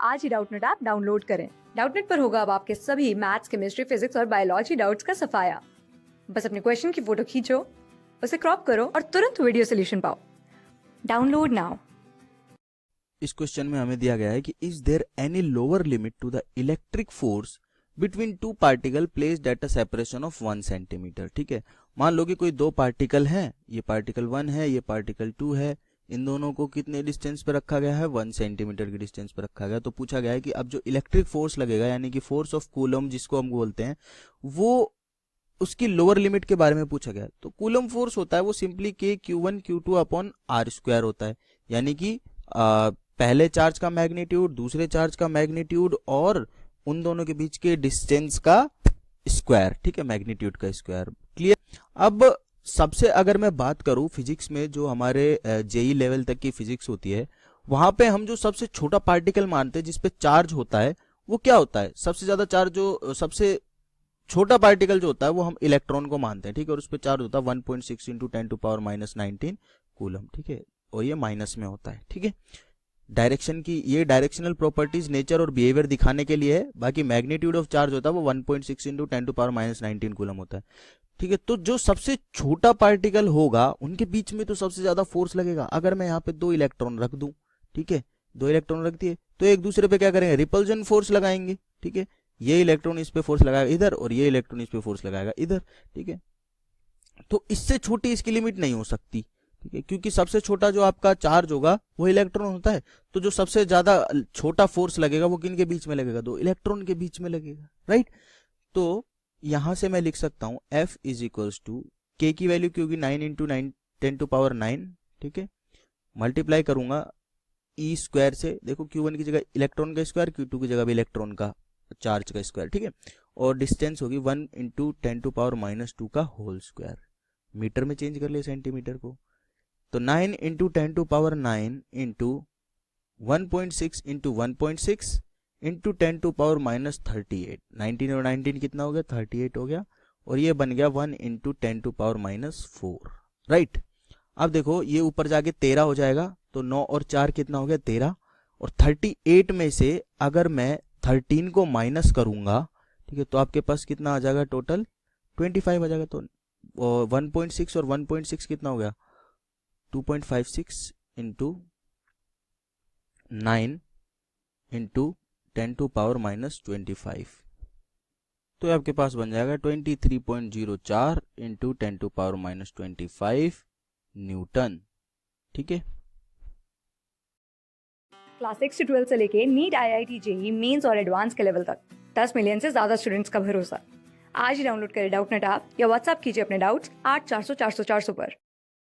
आज ही Doubtnut app download करें। Doubtnut पर होगा अब आपके सभी मैथ्स, केमिस्ट्री, फिजिक्स और बायोलॉजी डाउट्स का सफाया। बस अपने क्वेश्चन की फोटो खींचो, उसे क्रॉप करो और तुरंत वीडियो सोल्यूशन पाओ। Download now. इस क्वेश्चन में हमें दिया गया है कि is there any lower limit to the electric force between two particle placed at a separation of 1 centimetre. ठीक है, मान लो कि कोई दो पार्टिकल हैं, ये पार्टिकल 1 है, ये पार्टिकल 2 है। इन दोनों को कितने डिस्टेंस पे रखा गया है? 1 सेंटीमीटर की डिस्टेंस पे रखा गया। तो पूछा गया है कि अब जो इलेक्ट्रिक फोर्स लगेगा, यानी कि फोर्स ऑफ कूलम जिसको हम बोलते हैं, वो उसकी लोअर लिमिट के बारे में पूछा गया। तो कूलम फोर्स होता है वो सिंपली के Q1 Q2 upon R square होता है, यानी कि पहले चार्ज का मैग्नीट्यूड, दूसरे चार्ज का मैग्नीट्यूड और उन दोनों के बीच के डिस्टेंस का स्क्वायर। ठीक है, मैग्नीट्यूड का स्क्वायर। क्लियर? अब सबसे अगर मैं बात करूं फिजिक्स में, जो हमारे जेई लेवल तक की फिजिक्स होती है, वहां पे हम जो सबसे छोटा पार्टिकल मानते हैं जिसपे चार्ज होता है, वो क्या होता है? सबसे ज्यादा चार्ज, जो सबसे छोटा पार्टिकल जो होता है वो हम इलेक्ट्रॉन को मानते हैं। ठीक है, और उस पर चार्ज होता है 1.6 इंटू 10⁻⁻19 कूलम। ठीक है, और ये माइनस में होता है। ठीक है, डायरेक्शन की ये डायरेक्शनल प्रॉपर्टीज नेचर और बिहेवियर दिखाने के लिए है। बाकी मैग्नीट्यूड ऑफ चार्ज होता है वो 1.6 इंटू 10⁻⁻19 कूलम होता है। ठीक है, तो जो सबसे छोटा पार्टिकल होगा उनके बीच में तो सबसे ज्यादा फोर्स लगेगा। अगर मैं यहाँ पे दो इलेक्ट्रॉन रख दूं, ठीक है, दो इलेक्ट्रॉन रख दिए, तो एक दूसरे पे क्या करेंगे? रिपल्जन फोर्स लगाएंगे। ठीक है, ये इलेक्ट्रॉन इस पे फोर्स लगाएगा इधर, और ये इलेक्ट्रॉन इस पे फोर्स लगाएगा इधर। ठीक है, तो इससे छोटी इसकी लिमिट नहीं हो सकती। ठीक है, क्योंकि सबसे छोटा जो आपका चार्ज होगा वो इलेक्ट्रॉन होता है। तो जो सबसे ज्यादा छोटा फोर्स लगेगा वो किन के बीच में लगेगा? दो इलेक्ट्रॉन के बीच में लगेगा। राइट? तो यहां से मैं लिख सकता हूं F इज इक्वल्स टू के की वैल्यू क्योंकि 9 इंटू 10⁻⁹। ठीक है, मल्टीप्लाई करूंगा ई स्क्वायर से। देखो Q1 की जगह इलेक्ट्रॉन का स्क्वायर, Q2 की जगह भी इलेक्ट्रॉन का चार्ज का स्क्वायर। ठीक है, और डिस्टेंस होगी 1 इंटू 10⁻⁻2 का होल स्क्वायर। मीटर में चेंज कर ले सेंटीमीटर को, तो 9 इंटू 10⁻9 इंटू 1.6 इंटू 1.6 इंटू 10⁻38। 19 और 19 कितना हो गया? 38 हो गया, और ये बन गया 1 इंटू 10⁻4। राइट? अब देखो ये ऊपर जाके 13 हो जाएगा, तो 9 और 4 कितना हो गया? 13। और 38 में से अगर मैं 13 को माइनस करूंगा, ठीक है, तो आपके पास कितना आ जाएगा? टोटल 25 आ जाएगा। तो 1.6 और 1.6 कितना हो गया? 2.56 इंटू 9 इंटू 10⁻⁻25, तो आपके पास बन जाएगा 23.04 इंटू 10⁻⁻25 न्यूटन। ठीक है, क्लास 6 से 12 से लेके नीट, IIT, जेई मेंस और एडवांस के लेवल तक 10 मिलियन से ज्यादा स्टूडेंट्स का भरोसा। आज ही डाउनलोड करें डाउटनेट ऐप या व्हाट्सएप कीजिए अपने डाउट्स 8400 400 400 पर।